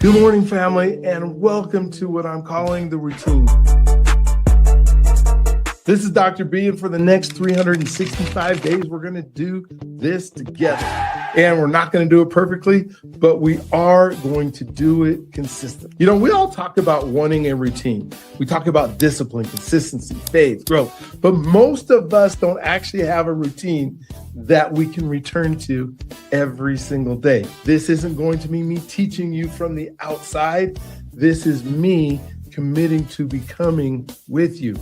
Good morning, family, and welcome to what I'm calling the routine. This is Dr. B, and for the next 365 days, we're going to do this together. And we're not going to do it perfectly, but we are going to do it consistently. You know, we all talk about wanting a routine. We talk about discipline, consistency, faith, growth, but most of us don't actually have a routine that we can return to every single day. This isn't going to be me teaching you from the outside. This is me committing to becoming with you.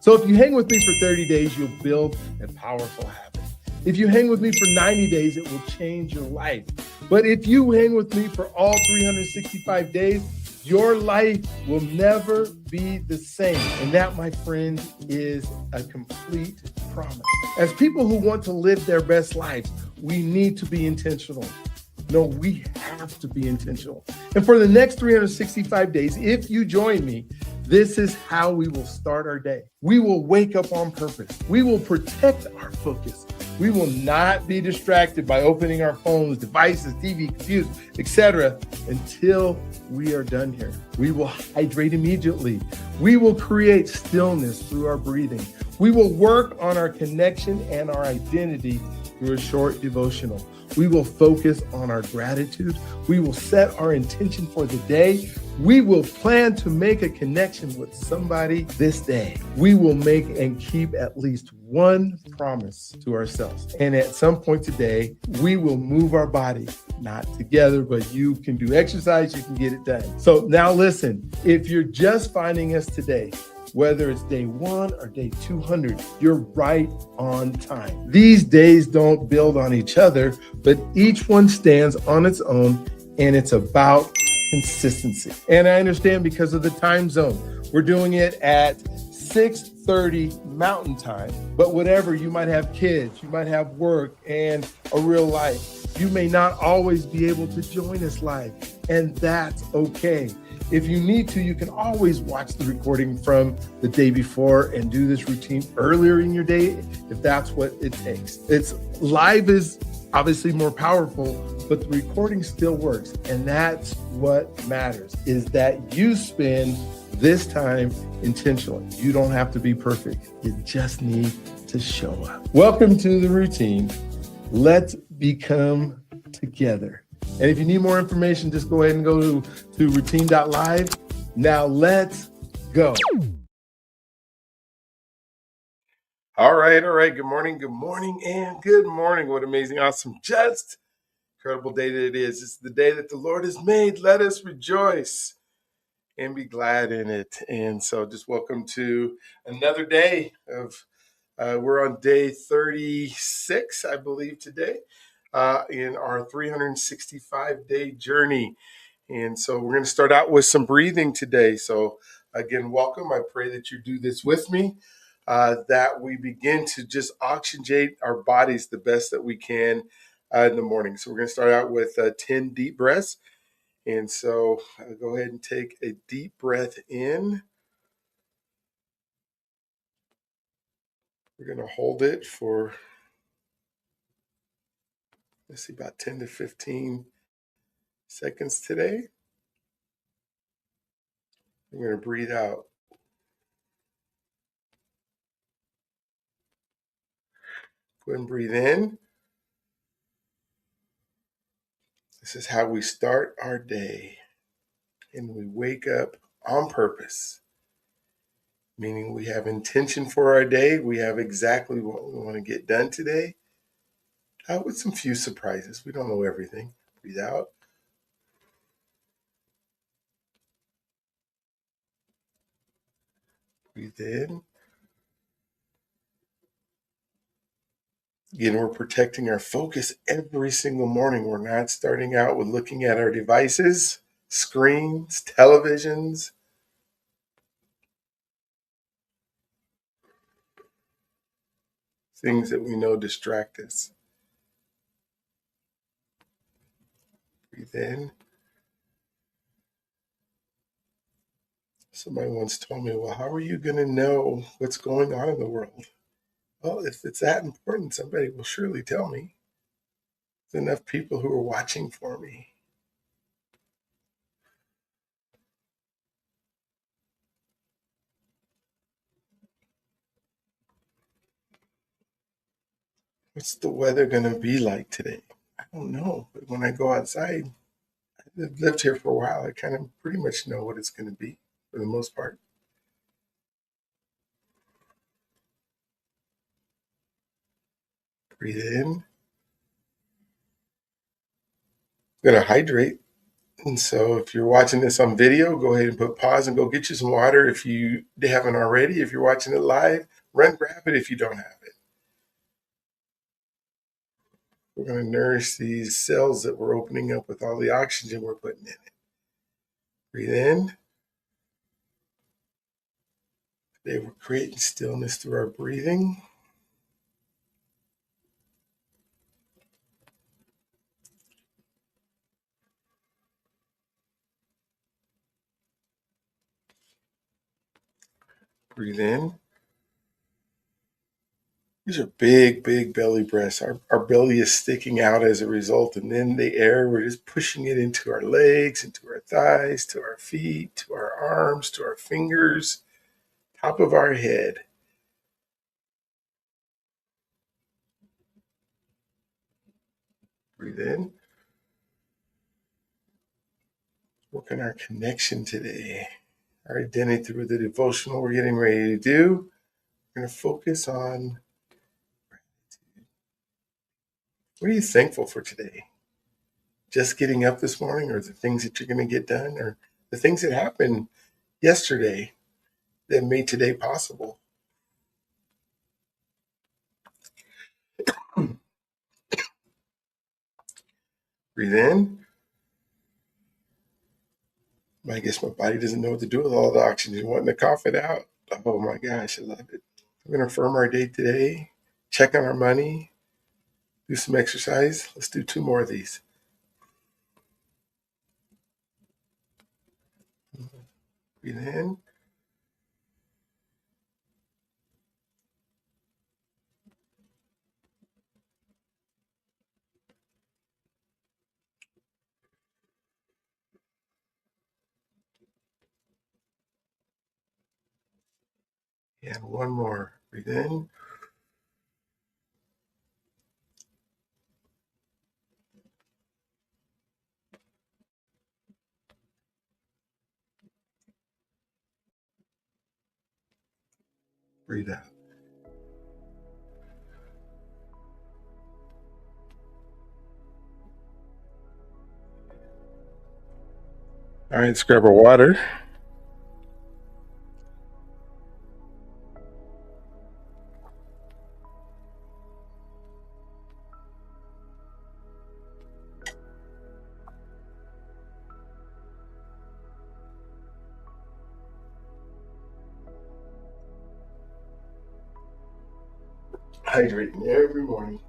So if you hang with me for 30 days, you'll build a powerful habit. If you hang with me for 90 days, it will change your life. But if you hang with me for all 365 days, your life will never be the same. And that, my friend, is a complete promise. As people who want to live their best lives, we need to be intentional. No, we have to be intentional. And for the next 365 days, if you join me, this is how we will start our day. We will wake up on purpose. We will protect our focus. We will not be distracted by opening our phones, devices, TV, computers, etc. until we are done here. We will hydrate immediately. We will create stillness through our breathing. We will work on our connection and our identity through a short devotional. We will focus on our gratitude. We will set our intention for the day. We will plan to make a connection with somebody this day. We will make and keep at least one promise to ourselves. And at some point today, we will move our body, not together, but you can do exercise, you can get it done. So now listen, if you're just finding us today, whether it's day 1 or day 200, you're right on time. These days don't build on each other, but each one stands on its own, and it's about consistency. And I understand because of the time zone, we're doing it at 6:30 Mountain Time, but whatever, you might have kids, you might have work and a real life. You may not always be able to join us live, and that's okay. If you need to, you can always watch the recording from the day before and do this routine earlier in your day if that's what it takes. It's live is obviously more powerful, but the recording still works. And that's what matters, is that you spend this time intentionally. You don't have to be perfect. You just need to show up. Welcome to the routine. Let's become together. And if you need more information, just go ahead and go to routine.live. Now let's go. All right. Good morning, and good morning. What amazing, awesome, just incredible day that it is. It's the day that the Lord has made. Let us rejoice and be glad in it. And so just welcome to another day of, we're on day 36, I believe, today. In our 365-day journey. And so we're going to start out with some breathing today. So again, welcome. I pray that you do this with me, that we begin to just oxygenate our bodies the best that we can in the morning. So we're going to start out with 10 deep breaths. And so go ahead and take a deep breath in. We're going to hold it for, let's see, about 10 to 15 seconds today. We're going to breathe out. Go ahead and breathe in. This is how we start our day. And we wake up on purpose, meaning we have intention for our day. We have exactly what we want to get done today, with some few surprises. We don't know everything. Breathe out. Breathe in. Again, we're protecting our focus every single morning. We're not starting out with looking at our devices, screens, televisions. Things that we know distract us. Breathe in. Somebody once told me, well, how are you going to know what's going on in the world? Well, if it's that important, somebody will surely tell me. There's enough people who are watching for me. What's the weather going to be like today? I don't know. But when I go outside, I've lived here for a while. I kind of pretty much know what it's going to be for the most part. Breathe in. Going to hydrate. And so if you're watching this on video, go ahead and put pause and go get you some water if you haven't already. If you're watching it live, run grab it if you don't have it. We're going to nourish these cells that we're opening up with all the oxygen we're putting in it. Breathe in. Today we're creating stillness through our breathing. Breathe in. These are big, big belly breaths. Our belly is sticking out as a result. And then the air, we're just pushing it into our legs, into our thighs, to our feet, to our arms, to our fingers, top of our head. Breathe in. Work on our connection today. Our identity through the devotional we're getting ready to do. We're going to focus on what are you thankful for today? Just getting up this morning, or the things that you're going to get done, or the things that happened yesterday that made today possible? Breathe in. I guess my body doesn't know what to do with all the oxygen, wanting to cough it out. Oh my gosh, I love it. We're going to affirm our day today, check on our money, do some exercise. Let's do 2 more of these. Breathe in. And 1 more. Breathe in. Breathe out. All right, let's grab our water. Hydrating every morning.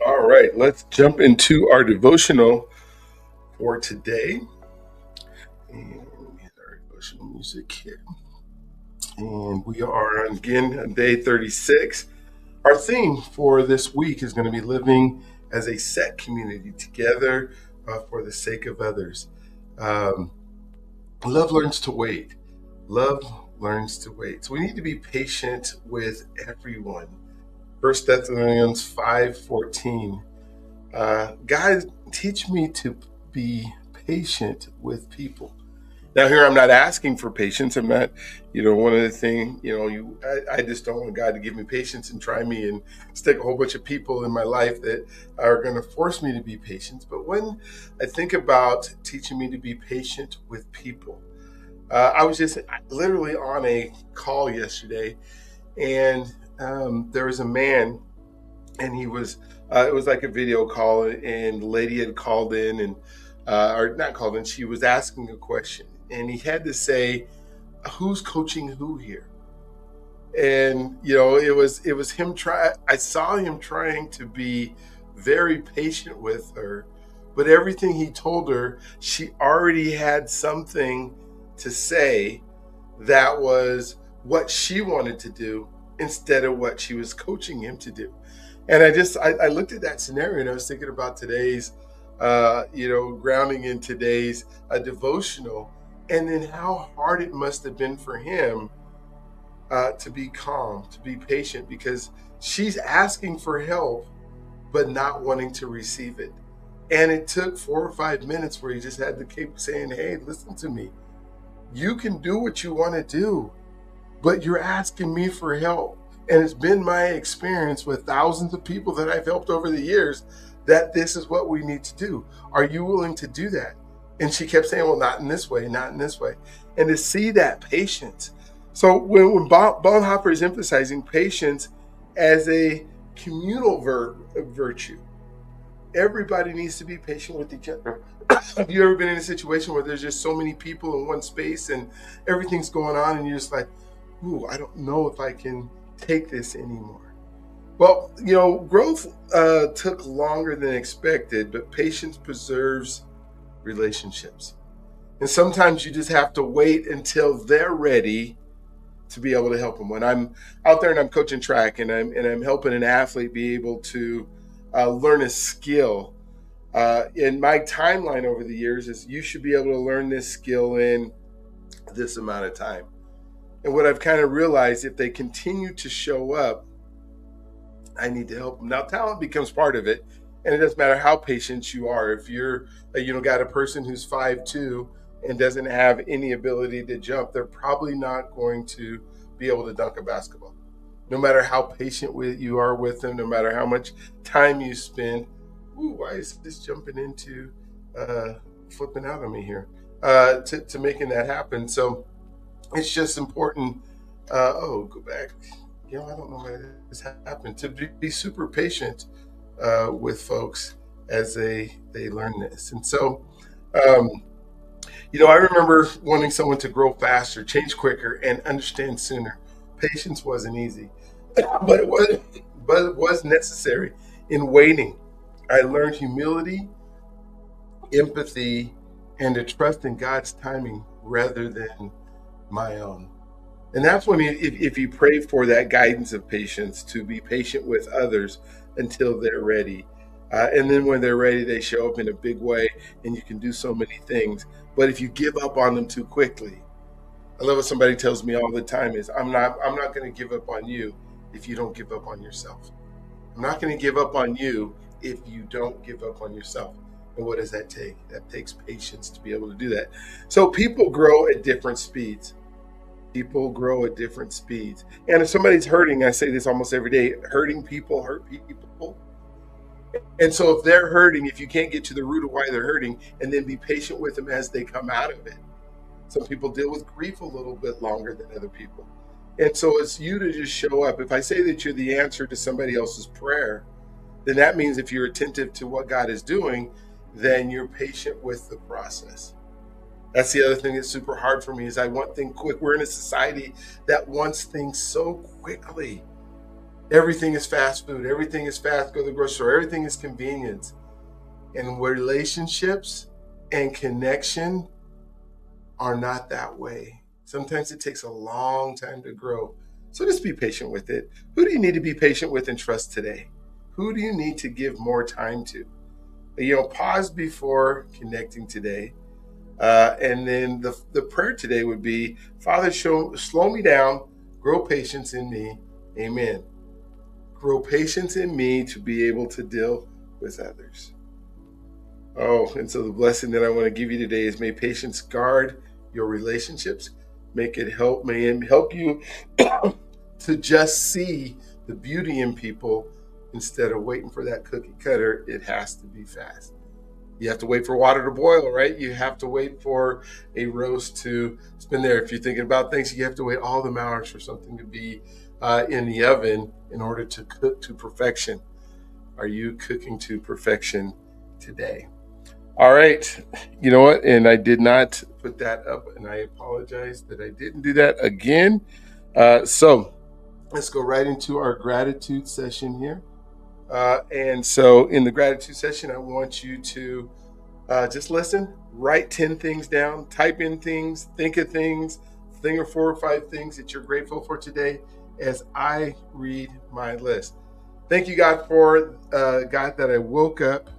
All right, let's jump into our devotional for today. And get our devotional music here. And we are again on day 36. Our theme for this week is going to be living as a set community together for the sake of others. Um, love learns to wait. Love learns to wait. So we need to be patient with everyone. 1 Thessalonians 5:14. God, teach me to be patient with people. Now, here I'm not asking for patience. I'm not, one of the things, I just don't want God to give me patience and try me and stick a whole bunch of people in my life that are going to force me to be patient. But when I think about teaching me to be patient with people, I was just literally on a call yesterday, and there was a man, and he was, it was like a video call, and the lady had called in and, or not called in, she was asking a question, and he had to say, who's coaching who here? And, it was him I saw him trying to be very patient with her, but everything he told her, she already had something to say that was what she wanted to do instead of what she was coaching him to do. And I looked at that scenario and I was thinking about today's, grounding in today's devotional, and then how hard it must have been for him to be calm, to be patient, because she's asking for help, but not wanting to receive it. And it took 4 or 5 minutes where he just had to keep saying, hey, listen to me. You can do what you want to do, but you're asking me for help. And it's been my experience with thousands of people that I've helped over the years that this is what we need to do. Are you willing to do that? And she kept saying, well, not in this way, not in this way. And to see that patience. So when Bonhoeffer is emphasizing patience as a communal virtue, everybody needs to be patient with each other. Have you ever been in a situation where there's just so many people in one space and everything's going on and you're just like, ooh, I don't know if I can take this anymore? Well, growth took longer than expected, but patience preserves relationships. And sometimes you just have to wait until they're ready to be able to help them. When I'm out there and I'm coaching track and I'm helping an athlete be able to learn a skill, in my timeline over the years is you should be able to learn this skill in this amount of time. And what I've kind of realized, if they continue to show up, I need to help them. Now, talent becomes part of it, and it doesn't matter how patient you are. If you're, got a person who's 5'2" and doesn't have any ability to jump, they're probably not going to be able to dunk a basketball. No matter how patient you are with them, no matter how much time you spend. Ooh, why is this jumping into flipping out on me here? To making that happen. So it's just important. Go back. I don't know why this happened. To be super patient with folks as they learn this. And so, I remember wanting someone to grow faster, change quicker, and understand sooner. Patience wasn't easy, but it was necessary. In waiting, I learned humility, empathy, and to trust in God's timing rather than my own. And that's when, if you pray for that guidance of patience, to be patient with others until they're ready. And then when they're ready, they show up in a big way and you can do so many things. But if you give up on them too quickly, I love what somebody tells me all the time is, I'm not going to give up on you if you don't give up on yourself. I'm not going to give up on you if you don't give up on yourself. And what does that take? That takes patience to be able to do that. So people grow at different speeds. People grow at different speeds. And if somebody's hurting, I say this almost every day, hurting people hurt people. And so if they're hurting, if you can't get to the root of why they're hurting and then be patient with them as they come out of it. Some people deal with grief a little bit longer than other people. And so it's you to just show up. If I say that you're the answer to somebody else's prayer, then that means if you're attentive to what God is doing, then you're patient with the process. That's the other thing that's super hard for me is I want things quick. We're in a society that wants things so quickly. Everything is fast food. Everything is fast, go to the grocery store. Everything is convenience. And relationships and connection are not that way. Sometimes it takes a long time to grow. So just be patient with it. Who do you need to be patient with and trust today? Who do you need to give more time to? Pause before connecting today. And then the prayer today would be, Father, slow me down, grow patience in me. Amen. Grow patience in me to be able to deal with others. Oh, and so the blessing that I want to give you today is may patience guard your relationships. May it help you to just see the beauty in people instead of waiting for that cookie cutter. It has to be fast. You have to wait for water to boil, right? You have to wait for a roast to spin there. If you're thinking about things, you have to wait all the hours for something to be in the oven in order to cook to perfection. Are you cooking to perfection today? All right. You know what? And I did not put that up, and I apologize that I didn't do that again. So let's go right into our gratitude session here. And so in the gratitude session, I want you to just listen, write 10 things down, type in things, think of things, think of 4 or 5 things that you're grateful for today as I read my list. Thank you, God, for God, that I woke up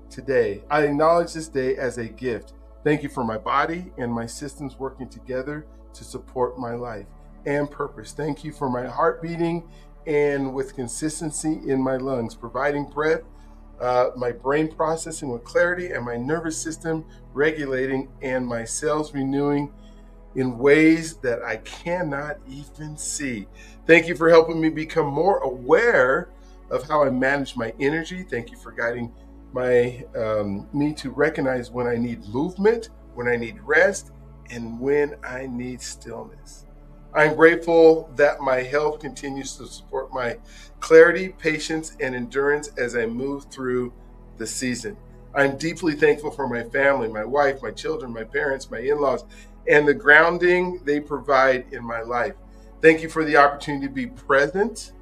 today. I acknowledge this day as a gift. Thank you for my body and my systems working together to support my life. and purpose. Thank you for my heart beating and with consistency in my lungs, providing breath, my brain processing with clarity, and my nervous system regulating, and my cells renewing in ways that I cannot even see. Thank you for helping me become more aware of how I manage my energy. Thank you for guiding me to recognize when I need movement, when I need rest, and when I need stillness. I'm grateful that my health continues to support my clarity, patience, and endurance as I move through the season. I'm deeply thankful for my family, my wife, my children, my parents, my in laws, and the grounding they provide in my life. Thank you for the opportunity to be present,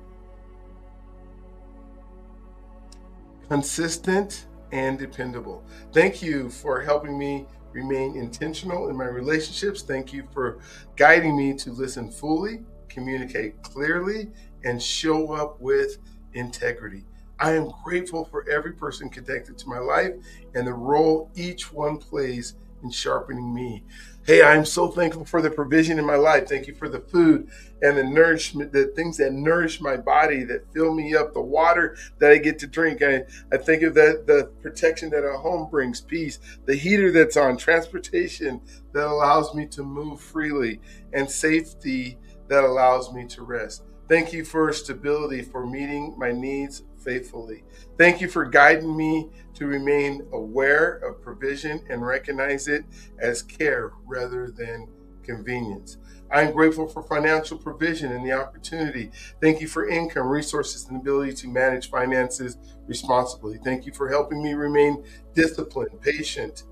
consistent, and dependable. Thank you for helping me remain intentional in my relationships. Thank you for guiding me to listen fully, communicate clearly, and show up with integrity. I am grateful for every person connected to my life and the role each one plays in sharpening me. Hey, I'm so thankful for the provision in my life. Thank you for the food and the nourishment, the things that nourish my body, that fill me up, the water that I get to drink. I think of that, the protection that a home brings, peace, the heater that's on, transportation that allows me to move freely, and safety that allows me to rest. Thank you for stability, for meeting my needs faithfully. Thank you for guiding me to remain aware of provision and recognize it as care rather than convenience. I am grateful for financial provision and the opportunity. Thank you for income, resources, and ability to manage finances responsibly. Thank you for helping me remain disciplined, patient,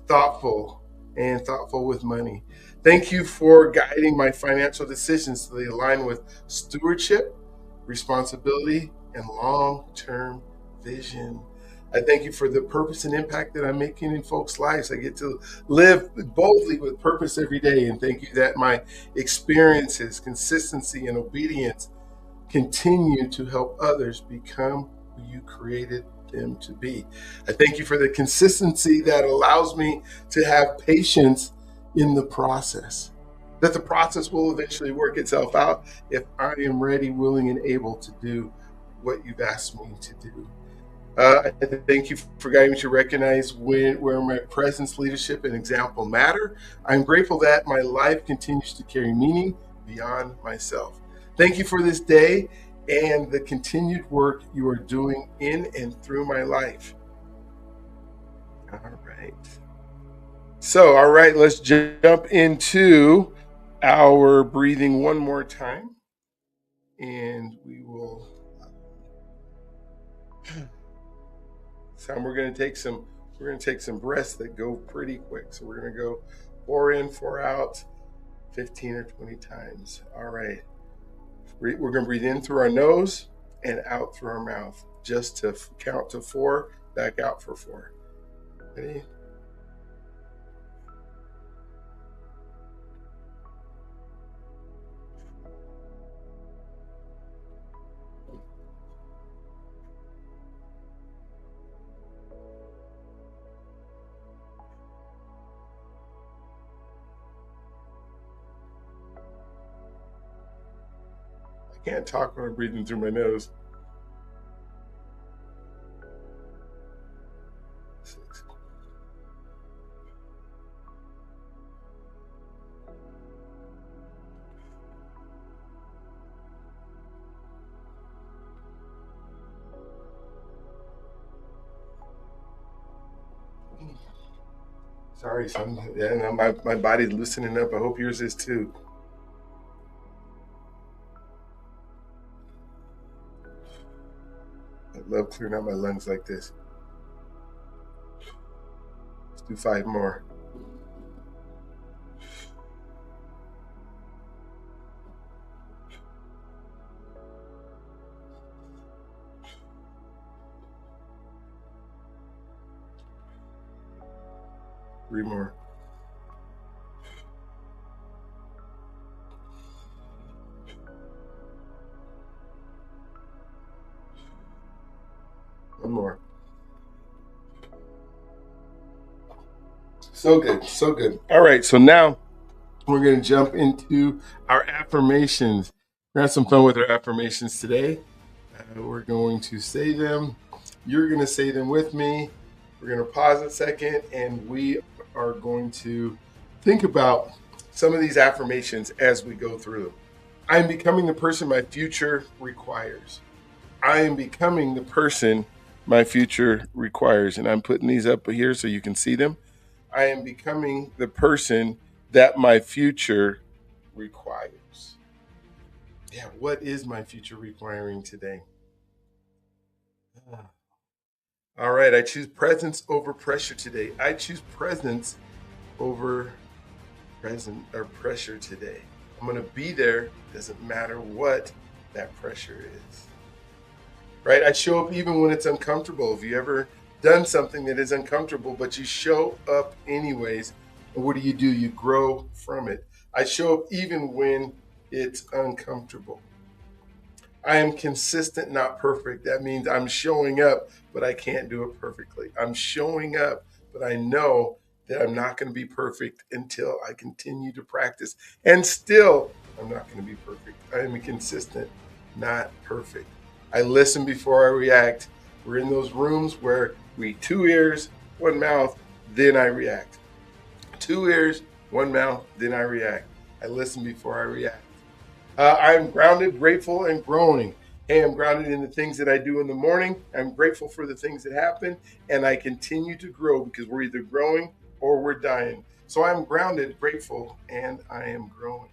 thoughtful, and thoughtful with money. Thank you for guiding my financial decisions so they align with stewardship, responsibility, and long term vision. I thank you for the purpose and impact that I'm making in folks' lives. I get to live boldly with purpose every day. And thank you that my experiences, consistency, and obedience continue to help others become who you created them to be. I thank you for the consistency that allows me to have patience in the process, that the process will eventually work itself out if I am ready, willing, and able to do what you've asked me to do. I thank you for guiding me to recognize where my presence, leadership, and example matter. I'm grateful that my life continues to carry meaning beyond myself. Thank you for this day and the continued work you are doing in and through my life. All right. So, all right, let's jump into our breathing one more time. And we will. So we're going to take some breaths that go pretty quick. So we're going to go 4 in, 4 out, 15 or 20 times. All right. We're going to breathe in through our nose and out through our mouth, just to count to 4, back out for 4. Ready? I can't talk when I'm breathing through my nose. 6. Sorry, son. Yeah, no, my body's loosening up. I hope yours is too. I love clearing out my lungs like this. Let's do 5 more. Three more. One more. So good. So good. All right. So now We're going to jump into our affirmations. We're going to have some fun with our affirmations today. We're going to say them. You're going to say them with me. We're going to pause a second and we are going to think about some of these affirmations as we go through them. I am becoming the person my future requires. I am becoming the person my future requires. And I'm putting these up here so you can see them. I am becoming the person that my future requires. Yeah, what is my future requiring today? All right, I choose presence over pressure today. I choose presence over present or pressure today. I'm going to be there, doesn't matter what that pressure is. Right? I show up even when it's uncomfortable. Have you ever done something that is uncomfortable, but you show up anyways? And what do? You grow from it. I show up even when it's uncomfortable. I am consistent, not perfect. That means I'm showing up, but I can't do it perfectly. I'm showing up, but I know that I'm not going to be perfect until I continue to practice. And still, I'm not going to be perfect. I am consistent, not perfect. I listen before I react. We're in those rooms where we 2 ears, 1 mouth, then I react. 2 ears, 1 mouth, then I react. I listen before I react. I'm grounded, grateful, and growing. Hey, I'm grounded in the things that I do in the morning. I'm grateful for the things that happen, and I continue to grow because we're either growing or we're dying. So I'm grounded, grateful, and I am growing.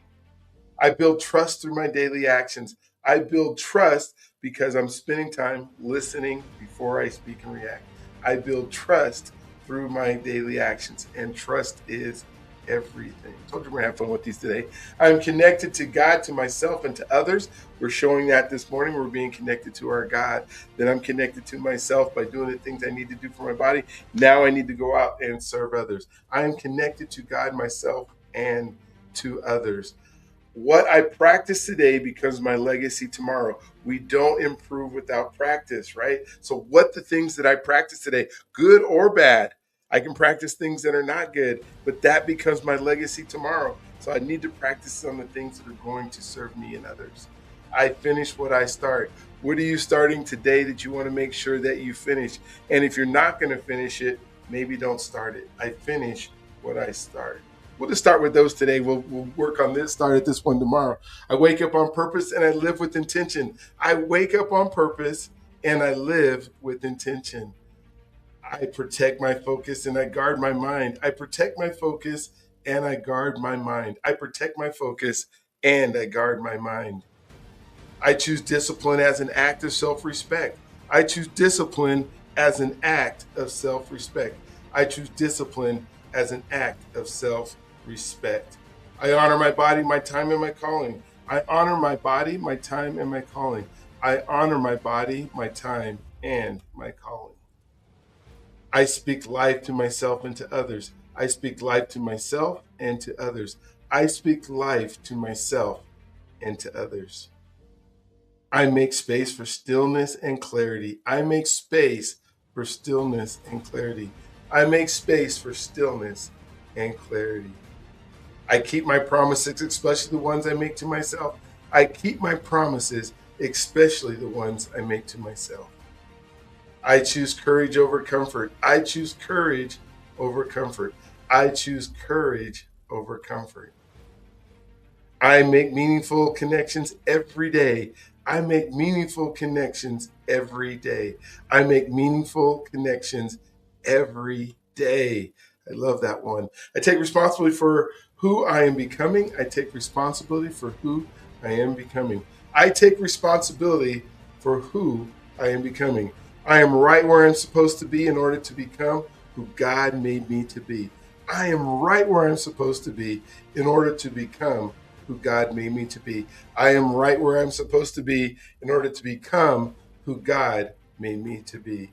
I build trust through my daily actions. I build trust because I'm spending time listening before I speak and react. I build trust through my daily actions, and trust is everything. I told you we're gonna have fun with these today. I'm connected to God, to myself, and to others. We're showing that this morning. We're being connected to our God. Then I'm connected to myself by doing the things I need to do for my body. Now I need to go out and serve others. I am connected to God, myself, and to others. What I practice today becomes my legacy tomorrow. We don't improve without practice, right? So, what the things that I practice today, good or bad, I can practice things that are not good, but that becomes my legacy tomorrow. So, I need to practice on the things that are going to serve me and others. I finish what I start. What are you starting today that you want to make sure that you finish? And if you're not going to finish it, maybe don't start it. I finish what I start. We'll just start with those today. We'll work on this, start at this one tomorrow. I wake up on purpose and I live with intention. I wake up on purpose and I live with intention. I protect my focus and I guard my mind. I protect my focus and I guard my mind. I protect my focus and I guard my mind. I choose discipline as an act of self respect. I choose discipline as an act of self respect. I choose discipline as an act of self respect. I honor my body, my time, and my calling. I honor my body, my time, and my calling. I honor my body, my time, and my calling. I speak life to myself and to others. I speak life to myself and to others. I speak life to myself and to others. I make space for stillness and clarity. I make space for stillness and clarity. I make space for stillness and clarity. I keep my promises, especially the ones I make to myself. I keep my promises, especially the ones I make to myself. I choose courage over comfort. I choose courage over comfort. I choose courage over comfort. I make meaningful connections every day. I make meaningful connections every day. I make meaningful connections every day. I love that one. I take responsibility for who I am becoming. I take responsibility for who I am becoming. I take responsibility for who I am becoming. I am right where I'm supposed to be in order to become who God made me to be. I am right where I'm supposed to be in order to become who God made me to be. I am right where I'm supposed to be in order to become who God made me to be.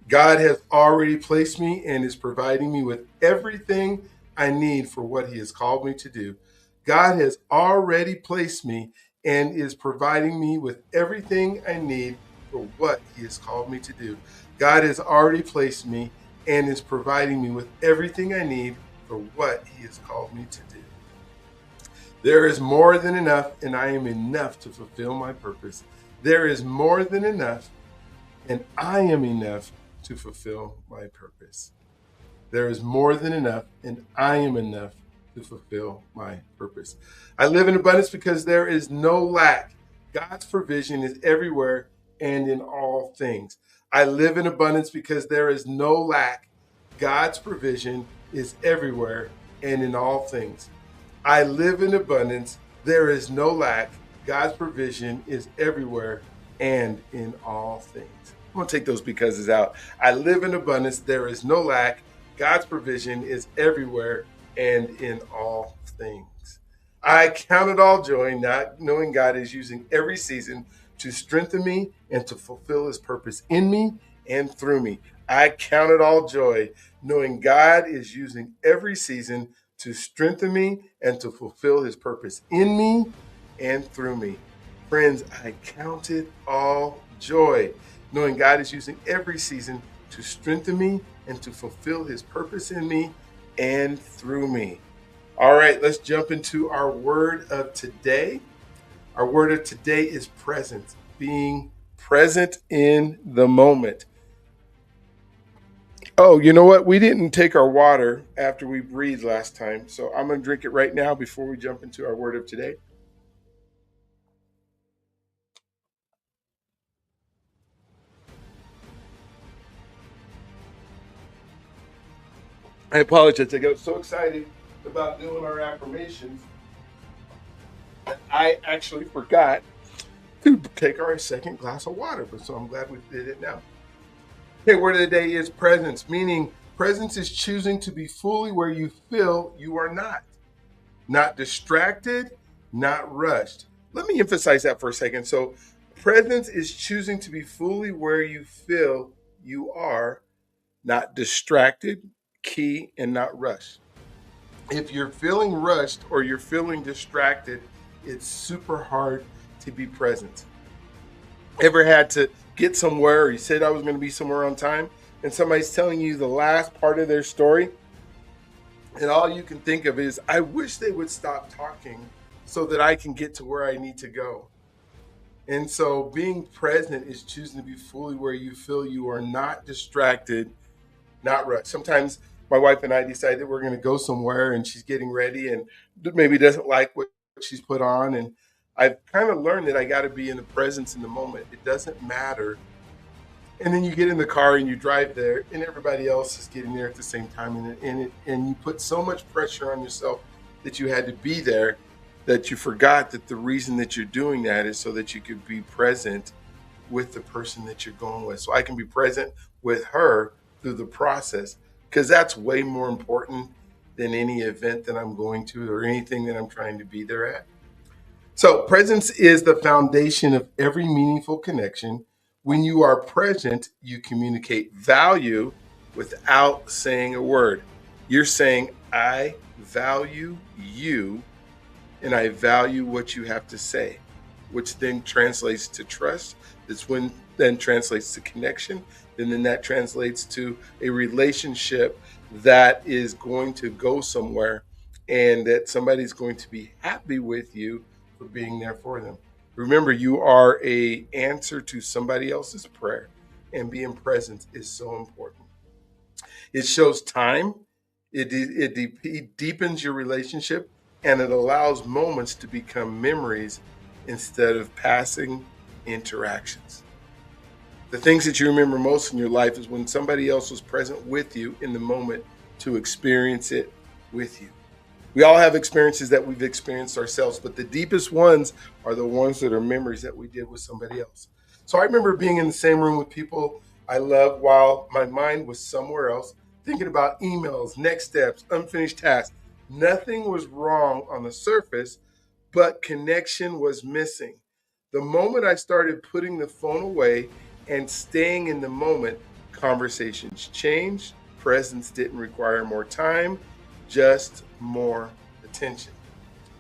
God has already placed me and is providing me with everything I need for what He has called me to do. God has already placed me and is providing me with everything I need for what He has called me to do. God has already placed me and is providing me with everything I need for what He has called me to do. There is more than enough, and I am enough to fulfill my purpose. There is more than enough, and I am enough to fulfill my purpose. There is more than enough, and I am enough to fulfill my purpose. I live in abundance because there is no lack. God's provision is everywhere and in all things. I live in abundance because there is no lack. God's provision is everywhere and in all things. I live in abundance. There is no lack. God's provision is everywhere and in all things. I'm going to take those becauses out. I live in abundance. There is no lack. God's provision is everywhere and in all things. I count it all joy, not knowing God is using every season to strengthen me and to fulfill his purpose in me and through me. I count it all joy, knowing God is using every season to strengthen me and to fulfill his purpose in me and through me. Friends, I count it all joy, knowing God is using every season to strengthen me and to fulfill his purpose in me and through me. All right, let's jump into our word of today. Our word of today is present, being present in the moment. Oh, you know what? We didn't take our water after we breathed last time. So I'm going to drink it right now before we jump into our word of today. I apologize. I got so excited about doing our affirmations that I actually forgot to take our second glass of water. But so I'm glad we did it now. Okay, word of the day is presence, meaning presence is choosing to be fully where you feel you are not distracted, not rushed. Let me emphasize that for a second. So, presence is choosing to be fully where you feel you are, not distracted, key, and not rushed. If you're feeling rushed or you're feeling distracted, it's super hard to be present. Ever had to get somewhere or you said I was going to be somewhere on time and somebody's telling you the last part of their story and all you can think of is I wish they would stop talking so that I can get to where I need to go. And so being present is choosing to be fully where you feel you are not distracted, not rushed. Sometimes my wife and I decide that we're going to go somewhere and she's getting ready and maybe doesn't like what she's put on. And I've kind of learned that I got to be in the presence in the moment. It doesn't matter. And then you get in the car and you drive there, and everybody else is getting there at the same time, and you put so much pressure on yourself that you had to be there that you forgot that the reason that you're doing that is so that you could be present with the person that you're going with. So I can be present with her through the process because that's way more important than any event that I'm going to or anything that I'm trying to be there at. So, presence is the foundation of every meaningful connection. When you are present, you communicate value without saying a word. You're saying, I value you and I value what you have to say, which then translates to trust. This when then translates to connection, and then that translates to a relationship that is going to go somewhere and that somebody's going to be happy with you for being there for them. Remember, you are a answer to somebody else's prayer, and being present is so important. It shows time, it deepens your relationship, and it allows moments to become memories instead of passing interactions. The things that you remember most in your life is when somebody else was present with you in the moment to experience it with you. We all have experiences that we've experienced ourselves, but the deepest ones are the ones that are memories that we did with somebody else. So I remember being in the same room with people I love while my mind was somewhere else, thinking about emails, next steps, unfinished tasks. Nothing was wrong on the surface, but connection was missing. The moment I started putting the phone away and staying in the moment, conversations changed. Presence didn't require more time, just more attention.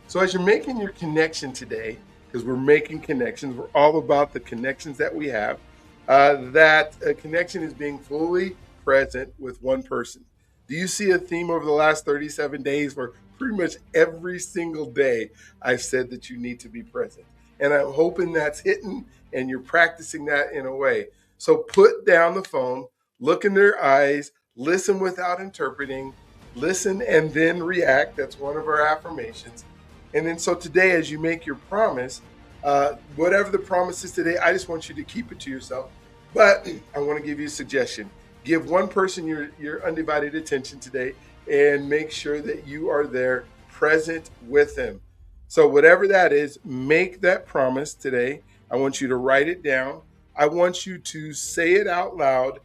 So, as you're making your connection today, because we're making connections, we're all about the connections that we have, that a connection is being fully present with one person. Do you see a theme over the last 37 days where pretty much every single day I've said that you need to be present. And I'm hoping that's hitting and you're practicing that in a way. So put down the phone, look in their eyes, listen without interpreting, listen and then react. That's one of our affirmations. And then so today, as you make your promise, whatever the promise is today, I just want you to keep it to yourself. But I want to give you a suggestion. Give one person your undivided attention today and make sure that you are there present with them. So whatever that is, make that promise today. I want you to write it down. I want you to say it out loud,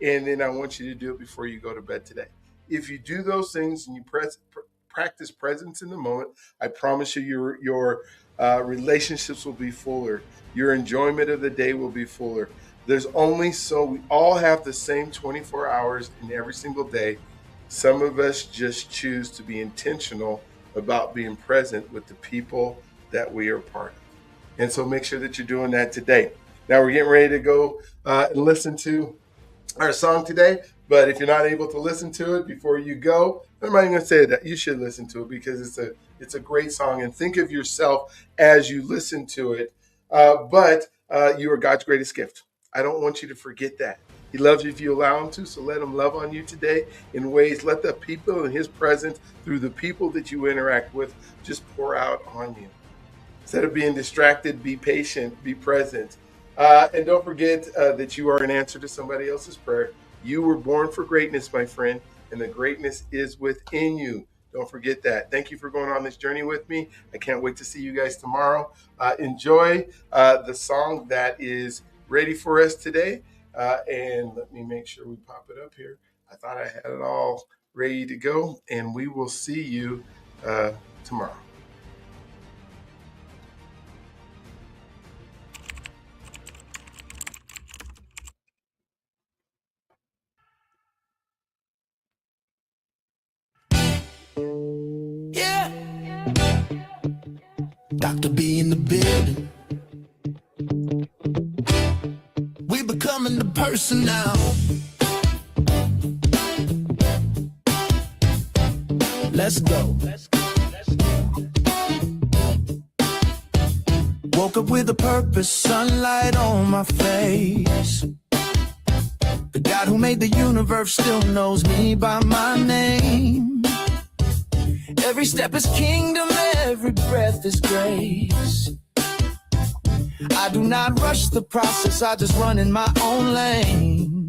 and then I want you to do it before you go to bed today. If you do those things and you practice presence in the moment, I promise you your relationships will be fuller. Your enjoyment of the day will be fuller. There's only we all have the same 24 hours in every single day. Some of us just choose to be intentional about being present with the people that we are part of. And so make sure that you're doing that today. Now we're getting ready to go and listen to our song today. But if you're not able to listen to it before you go, I'm not even going to say that. You should listen to it because it's a great song. And think of yourself as you listen to it. But you are God's greatest gift. I don't want you to forget that. He loves you if you allow him to, so let him love on you today in ways. Let the people in his presence, through the people that you interact with, just pour out on you. Instead of being distracted, be patient, be present. And don't forget that you are an answer to somebody else's prayer. You were born for greatness, my friend, and the greatness is within you. Don't forget that. Thank you for going on this journey with me. I can't wait to see you guys tomorrow. Enjoy the song that is ready for us today. And let me make sure we pop it up here. I thought I had it all ready to go, and we will see you tomorrow. Yeah. Dr.B in the building. We're becoming the person now. Let's go. Woke up with a purpose, sunlight on my face. The God who made the universe still knows me by my name. Every step is kingdom, every breath is grace. I do not rush the process, I just run in my own lane.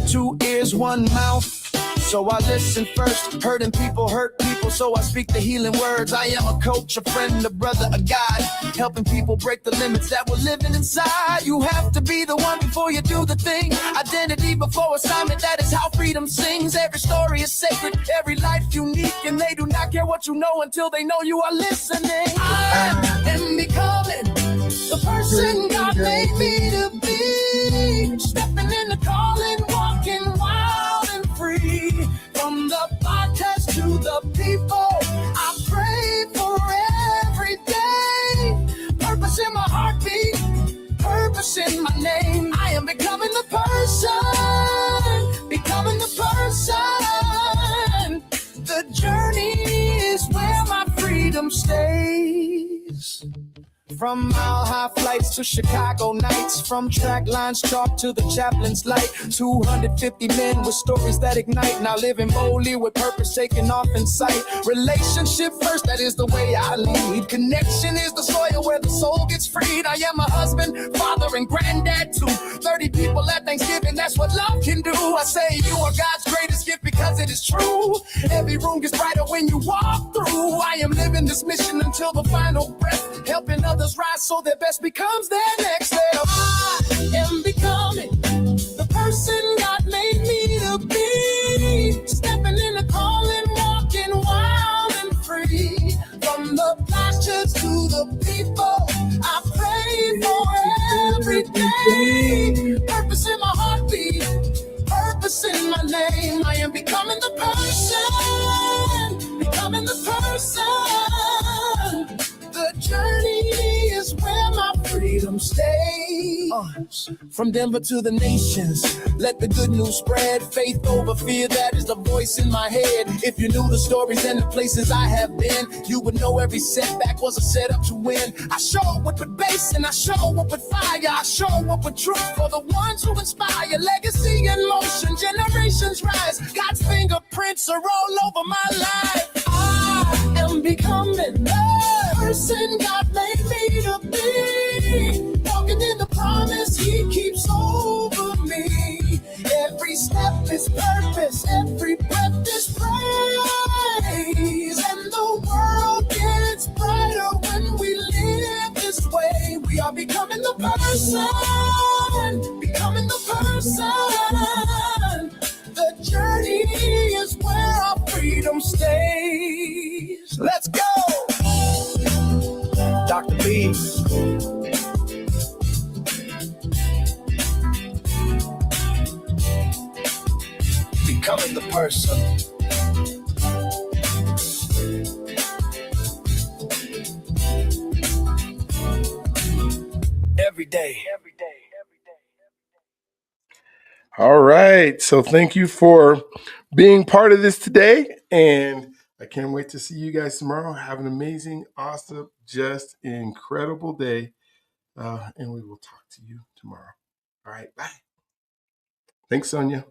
2 ears, 1 mouth, so I listen first. Hurting people hurt people, so I speak the healing words. I am a coach, a friend, a brother, a guide, helping people break the limits that we're living inside. You have to be the one before you do the thing. Identity before assignment, that is how freedom sings. Every story is sacred, every life unique, and they do not care what you know until they know you are listening. I am becoming the person God made me to be. Stepping in the calling, walking wild and free. From the podcast to the people, I pray for every day. Purpose in my heartbeat, purpose in my name. I am becoming the person, becoming the person. The journey is where my freedom stays. From mile-high flights to Chicago nights, from track lines chalk to the chaplain's light. 250 men with stories that ignite, now living boldly with purpose taking off in sight. Relationship first, that is the way I lead. Connection is the soil where the soul gets freed. I am a husband, father, and granddad too. 30 people at Thanksgiving, that's what love can do. I say you are God's greatest gift because it is true. Every room gets brighter when you walk through. I am living this mission until the final breath, helping others rise so their best becomes their next step. I am becoming the person God made me to be. Stepping in the calling, walking wild and free. From the pastures to the people, I pray for every day. Purpose in my heartbeat, purpose in my name. I am becoming the person, becoming the person. The journey is where my freedom stays. From Denver to the nations, let the good news spread. Faith over fear, that is the voice in my head. If you knew the stories and the places I have been, you would know every setback was a setup to win. I show up with bass and I show up with fire. I show up with truth for the ones who inspire. Legacy in motion, generations rise. God's fingerprints are all over my life. I am becoming the person God made me to be. Walking in the promise He keeps over me. Every step is purpose, every breath is praise. And the world gets brighter when we live this way. We are becoming the person, becoming the person. The journey is where our freedom stays. Let's go! Dr.B. Becoming the person. Every day. All right. So thank you for being part of this today. And I can't wait to see you guys tomorrow. Have an amazing, awesome, just incredible day. And we will talk to you tomorrow. All right. Bye. Thanks, Sonia.